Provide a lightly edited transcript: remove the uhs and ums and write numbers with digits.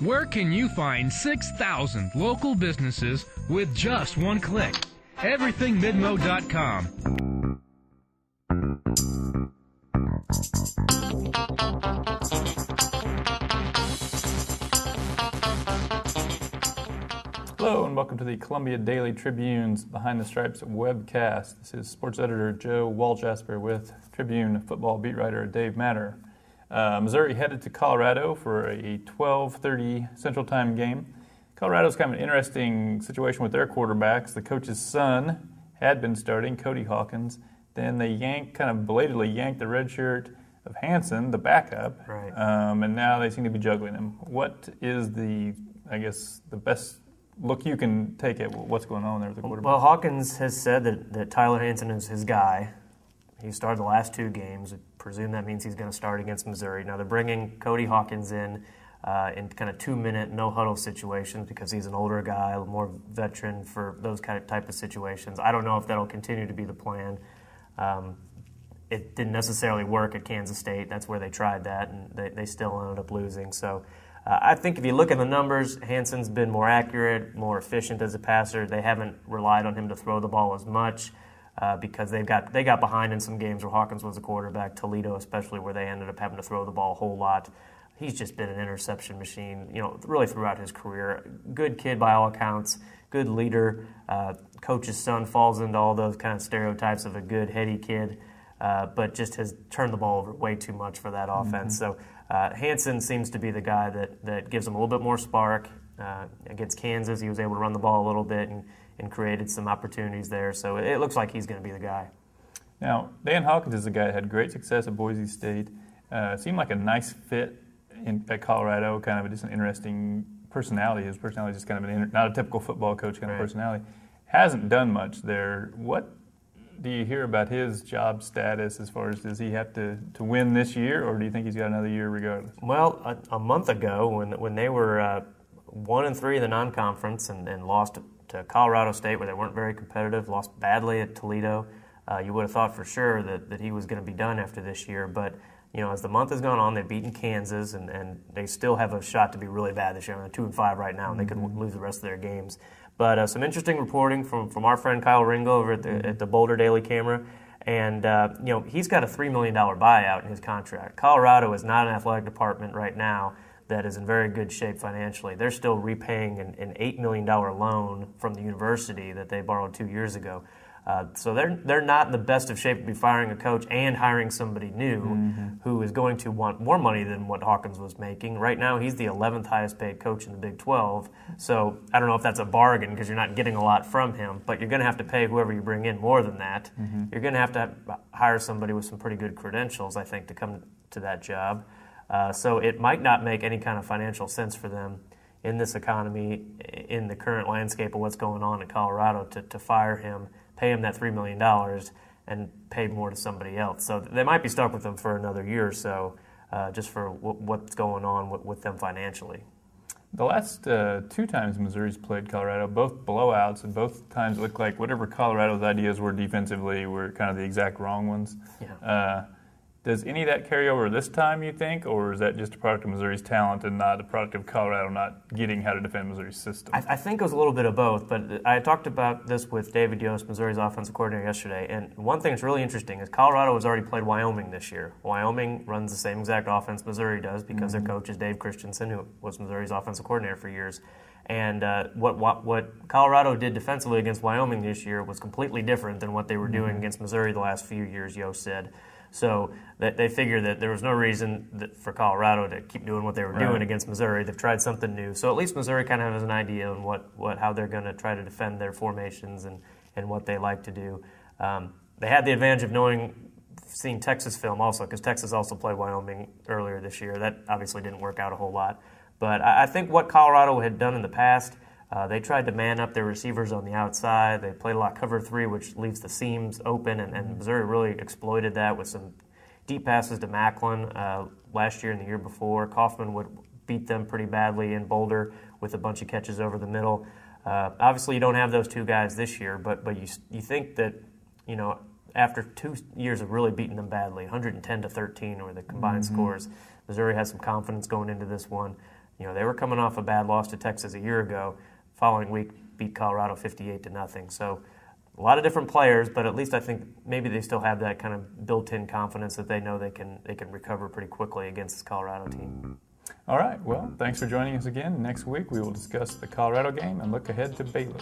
Where can you find 6,000 local businesses with just one click? EverythingMidmo.com. Hello and welcome to the Columbia Daily Tribune's Behind the Stripes webcast. This is sports editor Joe Walljasper with Tribune football beat writer Dave Matter. Missouri headed to Colorado for a 12:30 Central Time game. Colorado's kind of an interesting situation with their quarterbacks. The coach's son had been starting, Cody Hawkins. Then they kind of belatedly yanked the red shirt of Hansen, the backup, right. And now they seem to be juggling him. What is the best look you can take at what's going on there with the quarterback? Well, Hawkins has said that Tyler Hansen is his guy. He started the last two games. I presume that means he's going to start against Missouri. Now they're bringing Cody Hawkins in kind of 2-minute no-huddle situations because he's an older guy, a little more veteran for those type of situations. I don't know if that'll continue to be the plan. It didn't necessarily work at Kansas State. That's where they tried that, and they still ended up losing. So I think if you look at the numbers, Hansen's been more accurate, more efficient as a passer. They haven't relied on him to throw the ball as much because they got behind in some games where Hawkins was a quarterback, Toledo especially, where they ended up having to throw the ball a whole lot. He's just been an interception machine, really throughout his career. Good kid by all accounts, good leader. Coach's son falls into all those kind of stereotypes of a good, heady kid, but just has turned the ball over way too much for that offense. So Hansen seems to be the guy that gives them a little bit more spark. Against Kansas, he was able to run the ball a little bit and created some opportunities there. So it looks like he's going to be the guy. Now, Dan Hawkins is a guy that had great success at Boise State. Seemed like a nice fit at Colorado, kind of just an interesting personality. His personality is just kind of not a typical football coach kind of personality. Hasn't done much there. What do you hear about his job status as far as does he have to win this year, or do you think he's got another year regardless? Well, a month ago when they were 1-3 in the non-conference and lost to Colorado State where they weren't very competitive, lost badly at Toledo, you would have thought for sure that he was going to be done after this year. But as the month has gone on, they've beaten Kansas, and they still have a shot to be really bad this year. They're 2-5 right now, and they could lose the rest of their games. But some interesting reporting from our friend Kyle Ringo over at the Boulder Daily Camera. And, he's got a $3 million buyout in his contract. Colorado is not an athletic department right now that is in very good shape financially. They're still repaying an $8 million loan from the university that they borrowed 2 years ago. So they're not in the best of shape to be firing a coach and hiring somebody new who is going to want more money than what Hawkins was making. Right now, he's the 11th highest paid coach in the Big 12. So I don't know if that's a bargain because you're not getting a lot from him, but you're going to have to pay whoever you bring in more than that. You're going to have hire somebody with some pretty good credentials, I think, to come to that job. So it might not make any kind of financial sense for them in this economy, in the current landscape of what's going on in Colorado, to fire him, pay him that $3 million, and pay more to somebody else. So they might be stuck with him for another year or so, just for what's going on with them financially. The last two times Missouri's played Colorado, both blowouts, and both times it looked like whatever Colorado's ideas were defensively were kind of the exact wrong ones. Yeah. Does any of that carry over this time, you think, or is that just a product of Missouri's talent and not a product of Colorado not getting how to defend Missouri's system? I think it was a little bit of both, but I talked about this with David Yost, Missouri's offensive coordinator, yesterday, and one thing that's really interesting is Colorado has already played Wyoming this year. Wyoming runs the same exact offense Missouri does because their coach is Dave Christensen, who was Missouri's offensive coordinator for years. And what Colorado did defensively against Wyoming this year was completely different than what they were doing against Missouri the last few years, Yost said. So they figured that there was no reason for Colorado to keep doing what they were doing against Missouri. They've tried something new. So at least Missouri kind of has an idea on how they're going to try to defend their formations and what they like to do. They had the advantage of seeing Texas film also, because Texas also played Wyoming earlier this year. That obviously didn't work out a whole lot. But I think what Colorado had done in the past, they tried to man up their receivers on the outside. They played a lot of cover 3, which leaves the seams open, and Missouri really exploited that with some deep passes to Macklin last year and the year before. Kaufman would beat them pretty badly in Boulder with a bunch of catches over the middle. Obviously, you don't have those two guys this year, but you think that, after 2 years of really beating them badly, 110-13 were the combined scores, Missouri has some confidence going into this one. They were coming off a bad loss to Texas a year ago. Following week, beat Colorado 58-0. So a lot of different players, but at least I think maybe they still have that kind of built-in confidence that they know they can recover pretty quickly against this Colorado team. All right. Well, thanks for joining us again. Next week we will discuss the Colorado game and look ahead to Baylor.